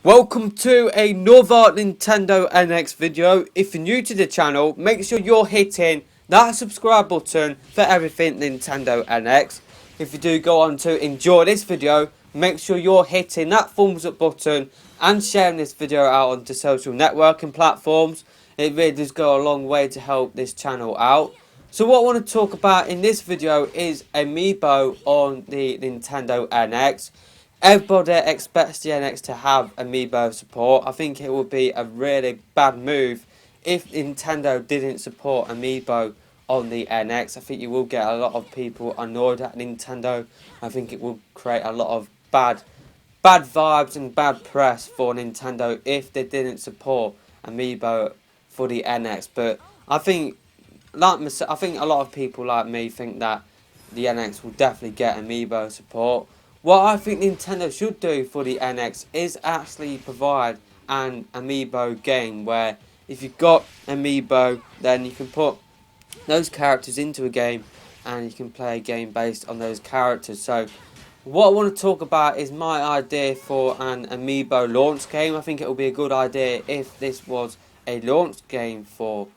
Welcome to another Nintendo NX video. If you're new to the channel, make sure you're hitting that subscribe button for everything Nintendo NX. If you do go on to enjoy this video, make sure you're hitting that thumbs up button and sharing this video out onto social networking platforms. It really does go a long way to help this channel out. So what I want to talk about in this video is Amiibo on the Nintendo NX. Everybody expects the NX to have Amiibo support. I think it would be a really bad move if Nintendo didn't support Amiibo on the NX. I think you will get a lot of people annoyed at Nintendo. I think it will create a lot of bad vibes and bad press for Nintendo if they didn't support Amiibo for the NX. But I think, I think a lot of people like me think that the NX will definitely get Amiibo support. What I think Nintendo should do for the NX is actually provide an Amiibo game where if you've got Amiibo, then you can put those characters into a game and you can play a game based on those characters. So what I want to talk about is my idea for an Amiibo launch game. I think it would be a good idea if this was a launch game for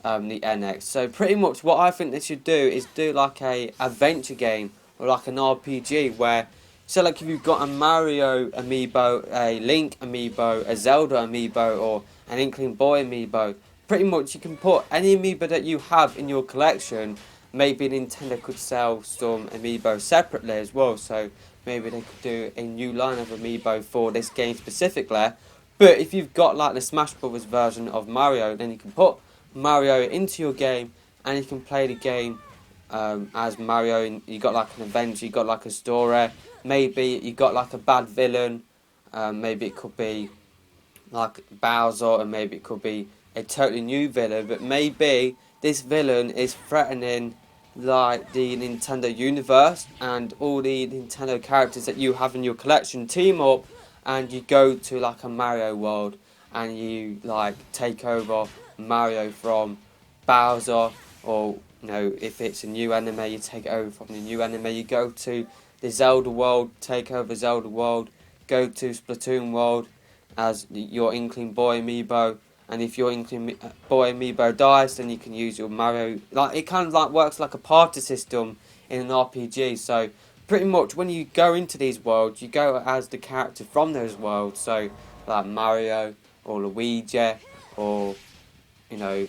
the NX. So pretty much what I think they should do is do like a adventure game or like an RPG where, so like if you've got a Mario amiibo, a Link amiibo, a Zelda amiibo, or an Inkling Boy amiibo, pretty much you can put any amiibo that you have in your collection. Maybe Nintendo could sell some amiibo separately as well, so maybe they could do a new line of amiibo for this game specifically. But if you've got like the Smash Brothers version of Mario, then you can put Mario into your game and you can play the game as Mario. And you got like an adventure, you got like a story. Maybe you got like a bad villain. Maybe it could be like Bowser, and maybe it could be a totally new villain. But maybe this villain is threatening like the Nintendo universe, and all the Nintendo characters that you have in your collection team up, and you go to like a Mario world, and you like take over Mario from Bowser, or if it's a new anime, you take it over from the new anime. You go to the Zelda world, take over Zelda world, go to Splatoon world as your Inkling Boy amiibo, and if your Inkling Boy amiibo dies, then you can use your Mario. Like it kind of like works like a party system in an RPG. So pretty much when you go into these worlds, you go as the character from those worlds. So like Mario or Luigi or you know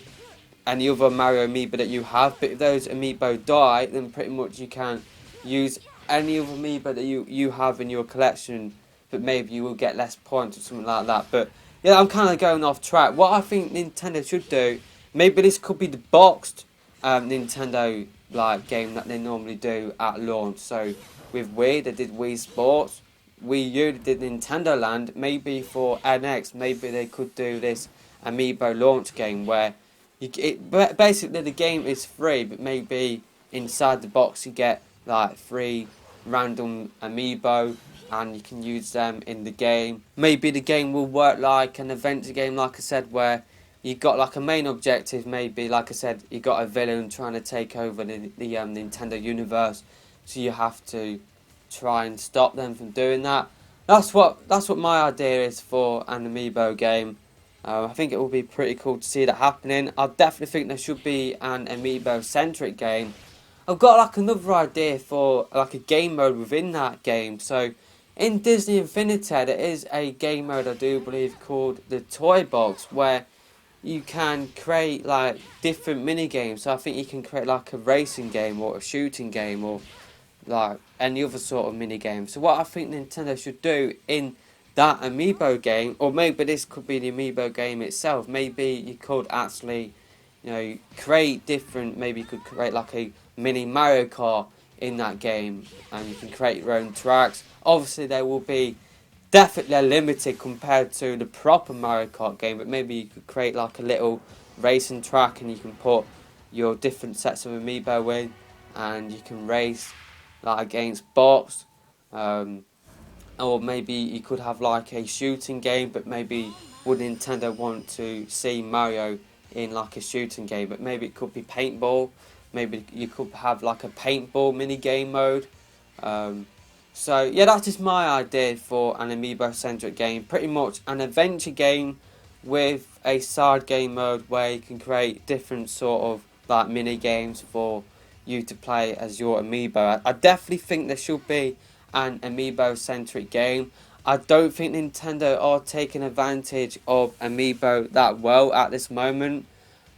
any other Mario amiibo that you have. But if those amiibo die, then pretty much you can use any other amiibo that you have in your collection, but maybe you will get less points or something like that. But yeah, I'm kind of going off track. What I think Nintendo should do, maybe this could be the boxed Nintendo like game that they normally do at launch. So with Wii, they did Wii Sports. Wii U, they did Nintendo Land. Maybe for NX, maybe they could do this Amiibo launch game where basically the game is free, but maybe inside the box you get like 3 random amiibo and you can use them in the game. Maybe the game will work like an adventure game, like I said, where you got like a main objective. Maybe, like I said, you got a villain trying to take over the Nintendo universe, so you have to try and stop them from doing that. That's what my idea is for an amiibo game. I think it will be pretty cool to see that happening. I definitely think there should be an amiibo-centric game. I've got like another idea for like a game mode within that game. So in Disney Infinity there is a game mode, I do believe, called the Toy Box, where you can create like different mini games. So I think you can create like a racing game or a shooting game or like any other sort of mini game. So what I think Nintendo should do in that amiibo game, or maybe this could be the amiibo game itself, maybe you could actually create different, maybe you could create like a mini Mario Kart in that game, and you can create your own tracks. Obviously they will be definitely limited compared to the proper Mario Kart game, but maybe you could create like a little racing track and you can put your different sets of amiibo in, and you can race like against bots. Or maybe you could have like a shooting game, but maybe would Nintendo want to see Mario in like a shooting game? But maybe it could be paintball. Maybe you could have like a paintball mini game mode. So yeah, that's just my idea for an amiibo centric game. Pretty much an adventure game with a side game mode where you can create different sort of like mini games for you to play as your amiibo. I definitely think there should be an amiibo centric game. I don't think Nintendo are taking advantage of amiibo that well at this moment.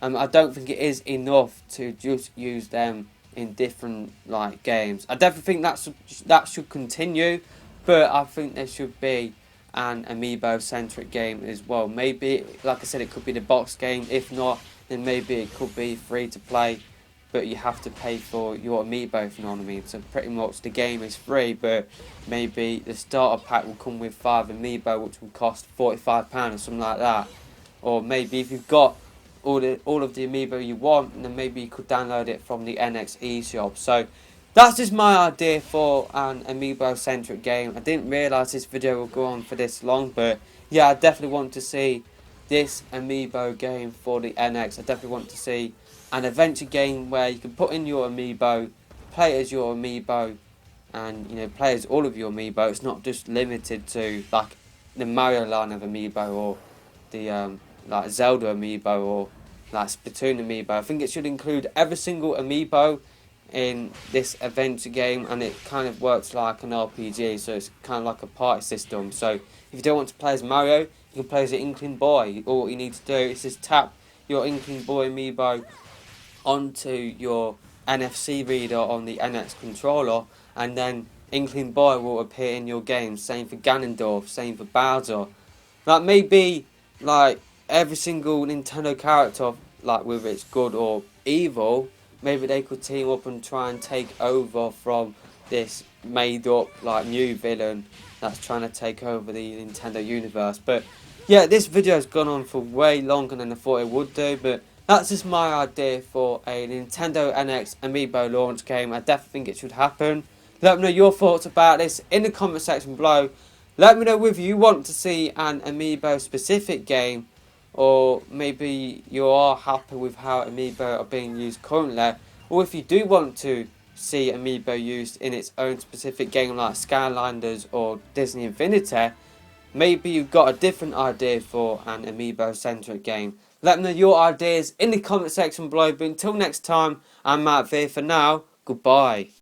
I don't think it is enough to just use them in different like games. I definitely think that should continue, but I think there should be an amiibo centric game as well. Maybe, like I said, it could be the box game. If not, then maybe it could be free to play, but you have to pay for your amiibo, if you know what I mean. So pretty much the game is free, but maybe the starter pack will come with 5 amiibo, which will cost £45 or something like that. Or maybe if you've got all of the amiibo you want, and then maybe you could download it from the NX eShop. So that's just my idea for an amiibo centric game. I didn't realise this video would go on for this long, but yeah, I definitely want to see this amiibo game for the NX. I definitely want to see an adventure game where you can put in your amiibo, play as your amiibo, and play as all of your amiibo. It's not just limited to like the Mario line of amiibo or the like Zelda amiibo or like Splatoon amiibo. I think it should include every single amiibo in this adventure game, and it kind of works like an RPG, so it's kind of like a party system. So if you don't want to play as Mario, you can play as the Inkling Boy. All you need to do is just tap your Inkling Boy amiibo onto your NFC reader on the NX controller, and then Inkling Boy will appear in your game. Same for Ganondorf, same for Bowser. That may be like every single Nintendo character, like whether it's good or evil. Maybe they could team up and try and take over from this made up like new villain that's trying to take over the Nintendo universe. But yeah, this video has gone on for way longer than I thought it would do, but that's just my idea for a Nintendo NX Amiibo launch game. I definitely think it should happen. Let me know your thoughts about this in the comment section below. Let me know whether you want to see an Amiibo specific game, or maybe you are happy with how Amiibo are being used currently, or if you do want to see Amiibo used in its own specific game like Skylanders or Disney Infinity. Maybe you've got a different idea for an Amiibo centric game. Let me know your ideas in the comment section below. But until next time, I'm Matt V. For now, goodbye.